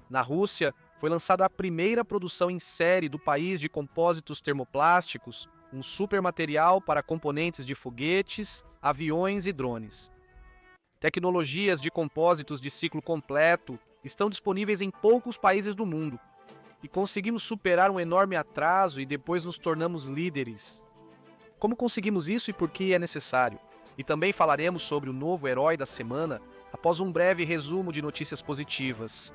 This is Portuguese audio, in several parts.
Na Rússia, foi lançada a primeira produção em série do país de compósitos termoplásticos, um supermaterial para componentes de foguetes, aviões e drones. Tecnologias de compósitos de ciclo completo estão disponíveis em poucos países do mundo e conseguimos superar um enorme atraso e depois nos tornamos líderes. Como conseguimos isso e por que é necessário? E também falaremos sobre o novo herói da semana após um breve resumo de notícias positivas.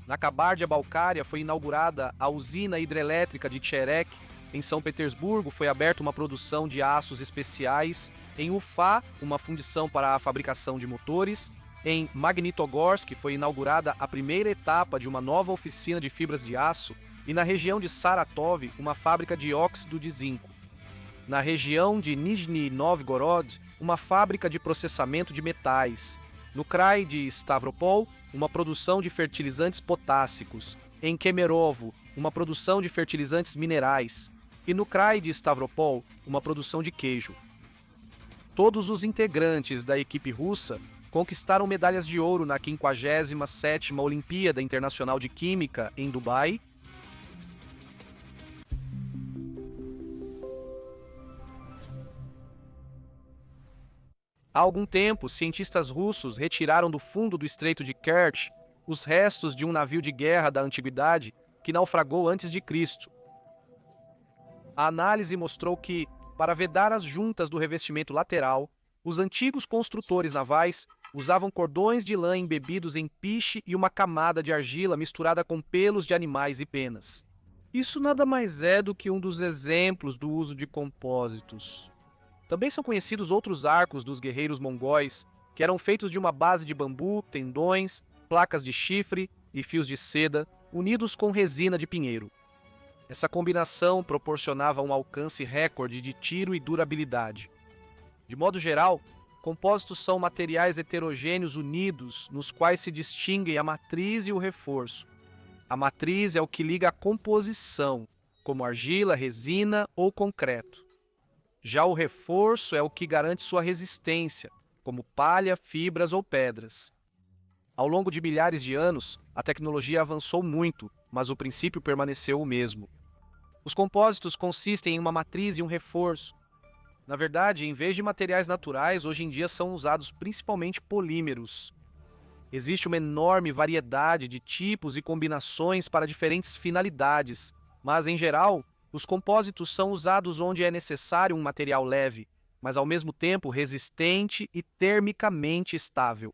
Na Cabardia-Balcária foi inaugurada a usina hidrelétrica de Terek. Em São Petersburgo foi aberta uma produção de aços especiais. Em Ufá, uma fundição para a fabricação de motores. Em Magnitogorsk foi inaugurada a primeira etapa de uma nova oficina de fibras de aço. E na região de Saratov, uma fábrica de óxido de zinco. Na região de Nizhny Novgorod, uma fábrica de processamento de metais. No Krai de Stavropol, uma produção de fertilizantes potássicos. Em Kemerovo, uma produção de fertilizantes minerais. E no Krai de Stavropol, uma produção de queijo. Todos os integrantes da equipe russa conquistaram medalhas de ouro na 57ª Olimpíada Internacional de Química, em Dubai. Há algum tempo, cientistas russos retiraram do fundo do Estreito de Kerch os restos de um navio de guerra da antiguidade que naufragou antes de Cristo. A análise mostrou que, para vedar as juntas do revestimento lateral, os antigos construtores navais usavam cordões de lã embebidos em piche e uma camada de argila misturada com pelos de animais e penas. Isso nada mais é do que um dos exemplos do uso de compósitos. Também são conhecidos outros arcos dos guerreiros mongóis, que eram feitos de uma base de bambu, tendões, placas de chifre e fios de seda, unidos com resina de pinheiro. Essa combinação proporcionava um alcance recorde de tiro e durabilidade. De modo geral, compósitos são materiais heterogêneos unidos, nos quais se distinguem a matriz e o reforço. A matriz é o que liga a composição, como argila, resina ou concreto. Já o reforço é o que garante sua resistência, como palha, fibras ou pedras. Ao longo de milhares de anos, a tecnologia avançou muito, mas o princípio permaneceu o mesmo. Os compósitos consistem em uma matriz e um reforço. Na verdade, em vez de materiais naturais, hoje em dia são usados principalmente polímeros. Existe uma enorme variedade de tipos e combinações para diferentes finalidades, mas, em geral, os compósitos são usados onde é necessário um material leve, mas ao mesmo tempo resistente e termicamente estável.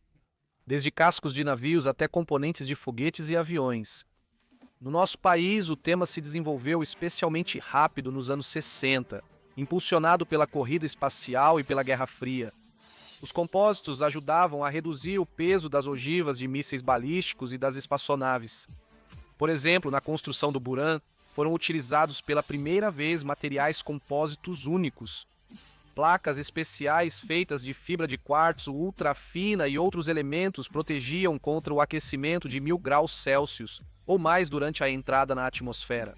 Desde cascos de navios até componentes de foguetes e aviões. No nosso país, o tema se desenvolveu especialmente rápido nos anos 60, impulsionado pela corrida espacial e pela Guerra Fria. Os compósitos ajudavam a reduzir o peso das ogivas de mísseis balísticos e das espaçonaves. Por exemplo, na construção do Buran, foram utilizados pela primeira vez materiais compósitos únicos. Placas especiais feitas de fibra de quartzo ultra fina e outros elementos protegiam contra o aquecimento de 1000 graus Celsius ou mais durante a entrada na atmosfera.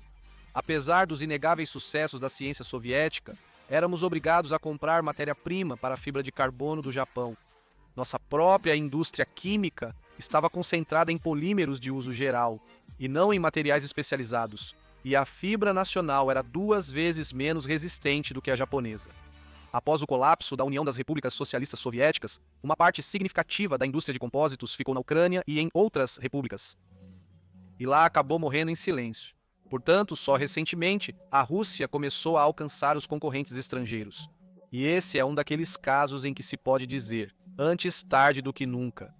Apesar dos inegáveis sucessos da ciência soviética, éramos obrigados a comprar matéria-prima para a fibra de carbono do Japão. Nossa própria indústria química estava concentrada em polímeros de uso geral, e não em materiais especializados. E a fibra nacional era 2 vezes menos resistente do que a japonesa. Após o colapso da União das Repúblicas Socialistas Soviéticas, uma parte significativa da indústria de compósitos ficou na Ucrânia e em outras repúblicas. E lá acabou morrendo em silêncio. Portanto, só recentemente, a Rússia começou a alcançar os concorrentes estrangeiros. E esse é um daqueles casos em que se pode dizer, antes tarde do que nunca.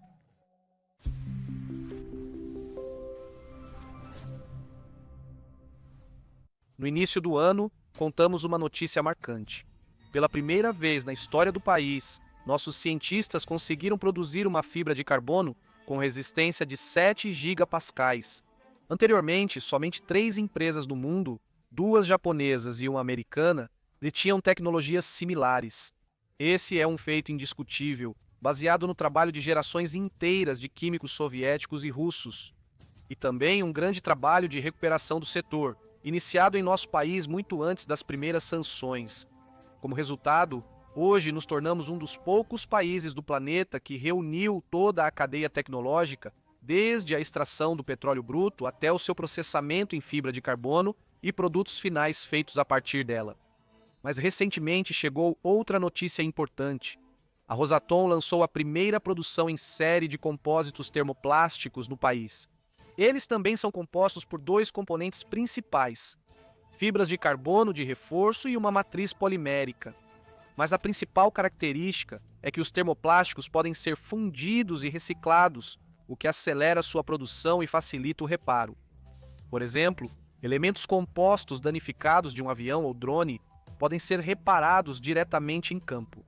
No início do ano, contamos uma notícia marcante. Pela primeira vez na história do país, nossos cientistas conseguiram produzir uma fibra de carbono com resistência de 7 gigapascais. Anteriormente, somente 3 empresas no mundo, 2 japonesas e uma americana, detinham tecnologias similares. Esse é um feito indiscutível, baseado no trabalho de gerações inteiras de químicos soviéticos e russos. E também um grande trabalho de recuperação do setor, iniciado em nosso país muito antes das primeiras sanções. Como resultado, hoje nos tornamos um dos poucos países do planeta que reuniu toda a cadeia tecnológica, desde a extração do petróleo bruto até o seu processamento em fibra de carbono e produtos finais feitos a partir dela. Mas recentemente chegou outra notícia importante. A Rosatom lançou a primeira produção em série de compósitos termoplásticos no país. Eles também são compostos por dois componentes principais: fibras de carbono de reforço e uma matriz polimérica. Mas a principal característica é que os termoplásticos podem ser fundidos e reciclados, o que acelera sua produção e facilita o reparo. Por exemplo, elementos compostos danificados de um avião ou drone podem ser reparados diretamente em campo.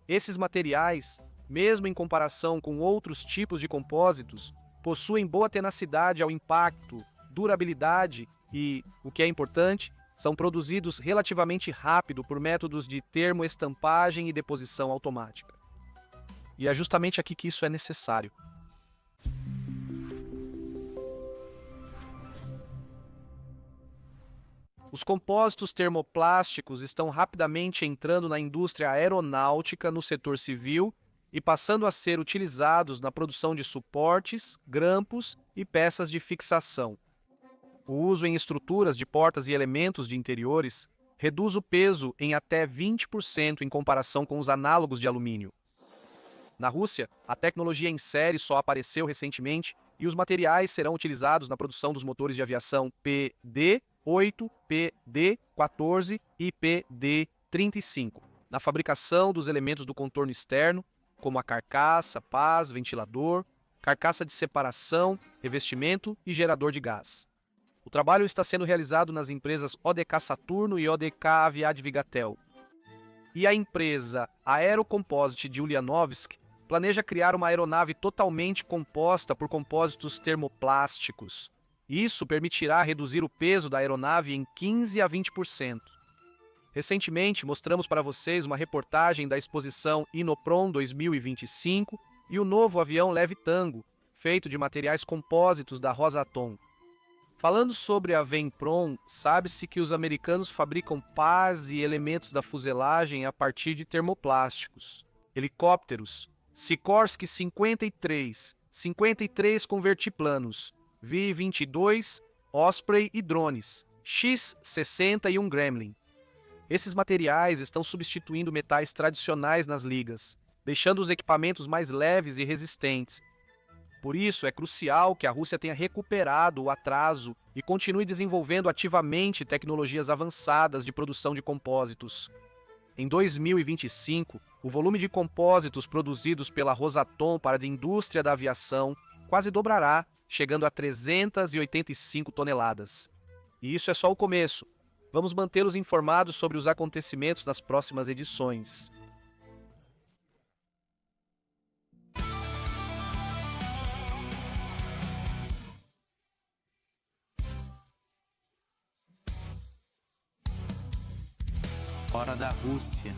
Esses materiais, mesmo em comparação com outros tipos de compósitos, possuem boa tenacidade ao impacto, durabilidade e, o que é importante, são produzidos relativamente rápido por métodos de termoestampagem e deposição automática. E é justamente aqui que isso é necessário. Os compósitos termoplásticos estão rapidamente entrando na indústria aeronáutica, no setor civil e passando a ser utilizados na produção de suportes, grampos e peças de fixação. O uso em estruturas de portas e elementos de interiores reduz o peso em até 20% em comparação com os análogos de alumínio. Na Rússia, a tecnologia em série só apareceu recentemente e os materiais serão utilizados na produção dos motores de aviação PD-8, PD-14 e PD-35, na fabricação dos elementos do contorno externo, como a carcaça, pás, ventilador, carcaça de separação, revestimento e gerador de gás. O trabalho está sendo realizado nas empresas ODK Saturno e ODK Aviadvigatel. E a empresa Aerocomposite de Ulyanovsk planeja criar uma aeronave totalmente composta por compósitos termoplásticos. Isso permitirá reduzir o peso da aeronave em 15 a 20%. Recentemente, mostramos para vocês uma reportagem da exposição Inoprom 2025 e o novo avião Leve Tango, feito de materiais compósitos da Rosatom. Falando sobre a Vemprom, sabe-se que os americanos fabricam pás e elementos da fuselagem a partir de termoplásticos. Helicópteros, Sikorsky 53, 53 convertiplanos, V-22, Osprey e drones, X-60 e um Gremlin. Esses materiais estão substituindo metais tradicionais nas ligas, deixando os equipamentos mais leves e resistentes. Por isso, é crucial que a Rússia tenha recuperado o atraso e continue desenvolvendo ativamente tecnologias avançadas de produção de compósitos. Em 2025, o volume de compósitos produzidos pela Rosatom para a indústria da aviação quase dobrará, chegando a 385 toneladas. E isso é só o começo. Vamos mantê-los informados sobre os acontecimentos nas próximas edições. Hora da Rússia.